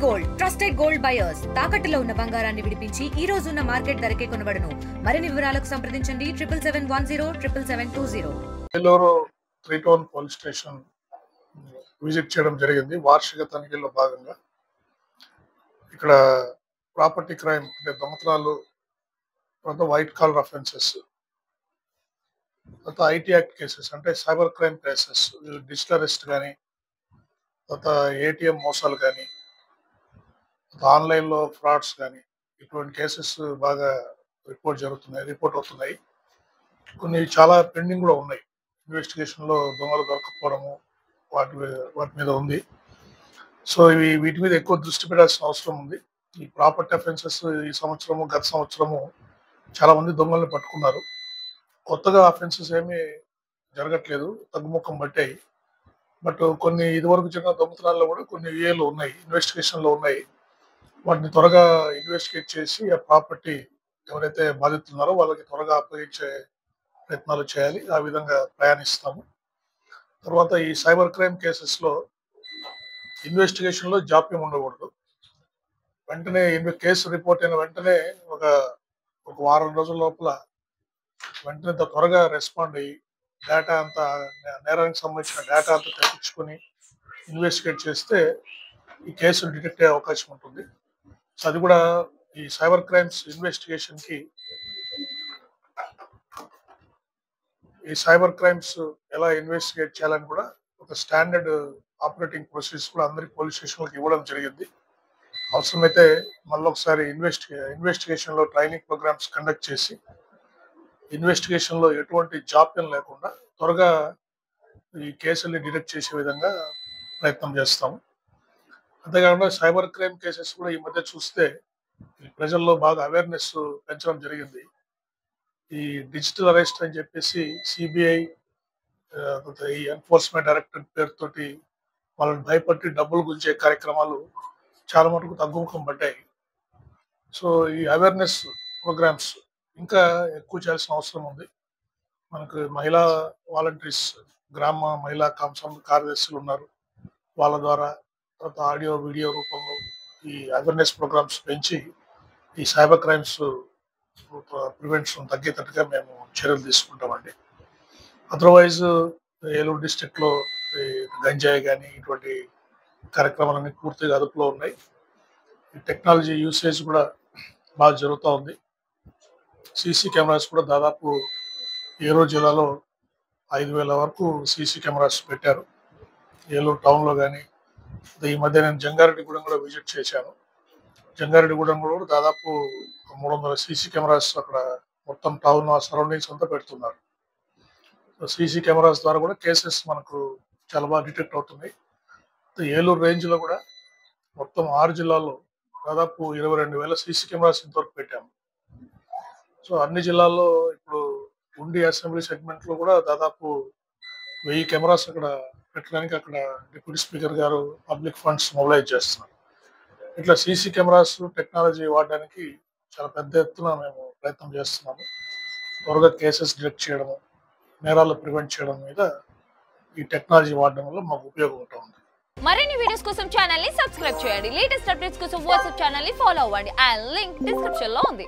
Gold trusted gold buyers తాకట్టులో ఉన్న బంగారాన్ని విడిపించి ఈ రోజు ఉన్న మార్కెట్ ధరకే కొనబడును. మరిన్ని వివరాలకు సంప్రదించండి 77107720. Eluru 3 town police station visit చేయడం జరిగింది. వార్షిక తనిఖీల్లో భాగంగా ఇక్కడ ప్రాపర్టీ క్రైమ్ అంటే దొంగతనాలు, తర్వాత వైట్ కాలర్ అఫెన్సెస్, తర్వాత ఐటీ యాక్ట్ కేసెస్ అంటే cyber crime cases, digital arrest కానీ, తర్వాత ఏటీఎం మోసాలు కానీ, ఆన్లైన్లో ఫ్రాడ్స్ కానీ, ఇటువంటి కేసెస్ బాగా రిపోర్ట్ అవుతున్నాయి. కొన్ని చాలా పెండింగ్ కూడా ఉన్నాయి. ఇన్వెస్టిగేషన్లో దొంగలు దొరకపోవడము వాటి మీద ఉంది. సో వీటి మీద ఎక్కువ దృష్టి పెట్టాల్సిన అవసరం ఉంది. ఈ ప్రాపర్టీ అఫెన్సెస్ ఈ సంవత్సరము, గత సంవత్సరము చాలా మంది దొంగల్ని పట్టుకున్నారు. కొత్తగా అఫెన్సెస్ ఏమీ జరగట్లేదు, తగ్గుముఖం పట్టాయి. బట్ కొన్ని ఇదివరకు జరిగిన దొంగతనాల్లో కూడా కొన్ని యూఏలు ఉన్నాయి, ఇన్వెస్టిగేషన్లో ఉన్నాయి. వాటిని త్వరగా ఇన్వెస్టిగేట్ చేసి ఆ ప్రాపర్టీ ఎవరైతే బాధితున్నారో వాళ్ళకి త్వరగా అప్పగించే ప్రయత్నాలు చేయాలి. ఆ విధంగా ప్రయాణిస్తాము. తర్వాత ఈ సైబర్ క్రైమ్ కేసెస్లో ఇన్వెస్టిగేషన్లో జాప్యం ఉండకూడదు. వెంటనే కేసు రిపోర్ట్ అయిన వెంటనే ఒక వారం రోజుల లోపల వెంటనే త్వరగా రెస్పాండ్ అయ్యి డేటా అంతా, నేరానికి సంబంధించిన డేటా అంతా తెప్పించుకొని ఇన్వెస్టిగేట్ చేస్తే ఈ కేసులు డిటెక్ట్ అయ్యే అవకాశం ఉంటుంది. సో అది కూడా ఈ సైబర్ క్రైమ్స్ ఇన్వెస్టిగేషన్కి, ఈ సైబర్ క్రైమ్స్ ఎలా ఇన్వెస్టిగేట్ చేయాలని కూడా ఒక స్టాండర్డ్ ఆపరేటింగ్ ప్రొసీజర్స్ కూడా అందరి పోలీస్ స్టేషన్లకు ఇవ్వడం జరిగింది. అవసరమైతే మళ్ళీ ఒకసారి ఇన్వెస్టిగేషన్లో ట్రైనింగ్ ప్రోగ్రామ్స్ కండక్ట్ చేసి ఇన్వెస్టిగేషన్లో ఎటువంటి జాప్యం లేకుండా త్వరగా ఈ కేసుల్ని డిటెక్ట్ చేసే విధంగా ప్రయత్నం చేస్తాము. అంతేకాకుండా సైబర్ క్రైమ్ కేసెస్ కూడా ఈ మధ్య చూస్తే ప్రజల్లో బాగా అవేర్నెస్ పెంచడం జరిగింది. ఈ డిజిటల్ అరెస్ట్ అని చెప్పేసి సిబిఐ, ఈ ఎన్ఫోర్స్మెంట్ డైరెక్టరేట్ పేరుతోటి వాళ్ళని భయపట్టి డబ్బులు గుంజే కార్యక్రమాలు చాలా మటుకు తగ్గుముఖం పడ్డాయి. సో ఈ అవేర్నెస్ ప్రోగ్రామ్స్ ఇంకా ఎక్కువ చేయాల్సిన అవసరం ఉంది. మనకు మహిళా వాలంటీర్స్, గ్రామ మహిళా కార్యదర్శులు ఉన్నారు. వాళ్ళ ద్వారా, తర్వాత ఆడియో వీడియో రూపంలో ఈ అవేర్నెస్ ప్రోగ్రామ్స్ పెంచి ఈ సైబర్ క్రైమ్స్ ప్రివెన్షన్ తగ్గేటట్టుగా మేము చర్యలు తీసుకుంటామండి. అదర్వైజ్ ఏలూరు డిస్ట్రిక్ట్లో గంజాయి కానీ ఇటువంటి కార్యక్రమాలన్నీ పూర్తిగా అదుపులో ఉన్నాయి. ఈ టెక్నాలజీ యూసేజ్ కూడా బాగా జరుగుతూ ఉంది. సీసీ కెమెరాస్ కూడా దాదాపు ఏలూరు జిల్లాలో 5,000 వరకు సీసీ కెమెరాస్ పెట్టారు. ఏలూరు టౌన్లో కానీ, ఈ మధ్య నేను జంగారెడ్డిగూడెం కూడా విజిట్ చేశాను. జంగారెడ్డిగూడెం కూడా దాదాపు 300 సీసీ కెమెరాస్ అక్కడ మొత్తం టౌన్ సరౌండింగ్స్ అంతా పెడుతున్నారు. సీసీ కెమెరాస్ ద్వారా కూడా కేసెస్ మనకు చాలా బాగా డిటెక్ట్ అవుతున్నాయి. ఏలూరు రేంజ్లో కూడా మొత్తం 6 జిల్లాల్లో దాదాపు 22,000 సీసీ కెమెరాస్ ఇంతవరకు పెట్టాము. సో అన్ని జిల్లాల్లో ఇప్పుడు ఉండి అసెంబ్లీ సెగ్మెంట్లో కూడా దాదాపు 1000 కెమెరాస్ అక్కడ పెట్టడానికి అక్కడ డిప్యూటీ స్పీకర్ గారు పబ్లిక్ ఫండ్స్ మొబిలైజ్ చేస్తున్నారు. ఇట్లా సీసీ కెమెరాస్ టెక్నాలజీ వాడడానికి చాలా పెద్ద ఎత్తున మేము ప్రయత్నం చేస్తున్నాము. త్వరగా కేసెస్ డిటెక్ట్ చేయడము, నేరాలు ప్రివెంట్ చేయడం మీద ఈ టెక్నాలజీ వాడడం వల్ల మాకు ఉపయోగం ఉంటుంది. మరిన్ని వీడియోస్ కోసం ఛానల్ ని సబ్స్క్రైబ్ చేయండి. లేటెస్ట్ అప్డేట్స్ కోసం వాట్సాప్ ఛానల్ ని ఫాలో అవ్వండి. ఆ లింక్ డిస్క్రిప్షన్ లో ఉంది.